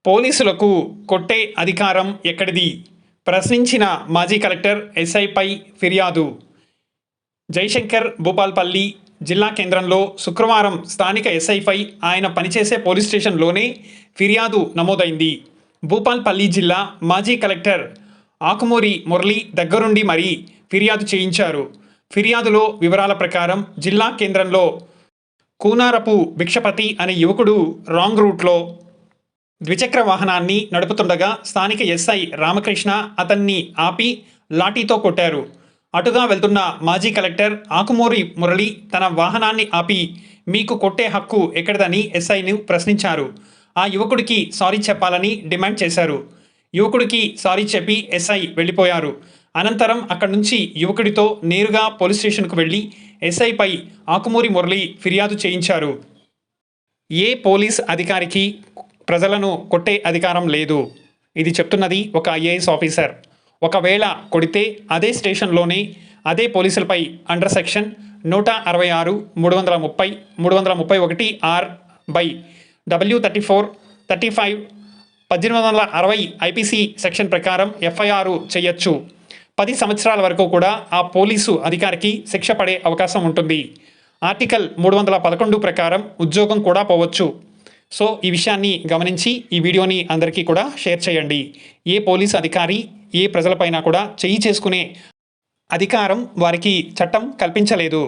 పోలీసులకు కొట్టే అధికారం ఎక్కడిది? ప్రశ్నించిన మాజీ కలెక్టర్ ఎస్ఐపై ఫిర్యాదు. జయశంకర్ భూపాల్పల్లి జిల్లా కేంద్రంలో శుక్రవారం స్థానిక ఎస్ఐపై ఆయన పనిచేసే పోలీస్ స్టేషన్లోనే ఫిర్యాదు నమోదైంది. భూపాల్పల్లి జిల్లా మాజీ కలెక్టర్ ఆకుమూరి మురళి దగ్గరుండి మరీ ఫిర్యాదు చేయించారు. ఫిర్యాదులో వివరాల ప్రకారం జిల్లా కేంద్రంలో కూనారపు భిక్షపతి అనే యువకుడు రాంగ్ రూట్లో ద్విచక్ర వాహనాన్ని నడుపుతుండగా స్థానిక ఎస్ఐ రామకృష్ణ అతన్ని ఆపి లాఠీతో కొట్టారు. అటుగా వెళ్తున్న మాజీ కలెక్టర్ ఆకుమూరి మురళి తన వాహనాన్ని ఆపి మీకు కొట్టే హక్కు ఎక్కడిదని ఎస్ఐని ప్రశ్నించారు. ఆ యువకుడికి సారీ చెప్పాలని డిమాండ్ చేశారు. యువకుడికి సారీ చెప్పి ఎస్ఐ వెళ్ళిపోయారు. అనంతరం అక్కడి నుంచి యువకుడితో నేరుగా పోలీస్ స్టేషన్కు వెళ్ళి ఎస్ఐపై ఆకుమూరి మురళి ఫిర్యాదు చేయించారు. ఏ పోలీస్ అధికారికి ప్రజలను కొట్టే అధికారం లేదు. ఇది చెప్తున్నది ఒక ఐఏఎస్ ఆఫీసర్. ఒకవేళ కొడితే అదే స్టేషన్లోనే అదే పోలీసులపై under section 166, 330, 331 R/W34, 35, 1860 IPC section ప్రకారం ఎఫ్ఐఆర్ చేయొచ్చు. 10 సంవత్సరాల వరకు కూడా ఆ పోలీసు అధికారికి శిక్ష పడే అవకాశం ఉంటుంది. ఆర్టికల్ 311 ప్రకారం ఉద్యోగం కూడా పోవచ్చు. సో ఈ విషయాన్ని గమనించి ఈ వీడియోని అందరికీ కూడా షేర్ చేయండి. ఏ పోలీసు అధికారి ఏ ప్రజలపైన కూడా చేయి చేసుకునే అధికారం వారికి చట్టం కల్పించలేదు.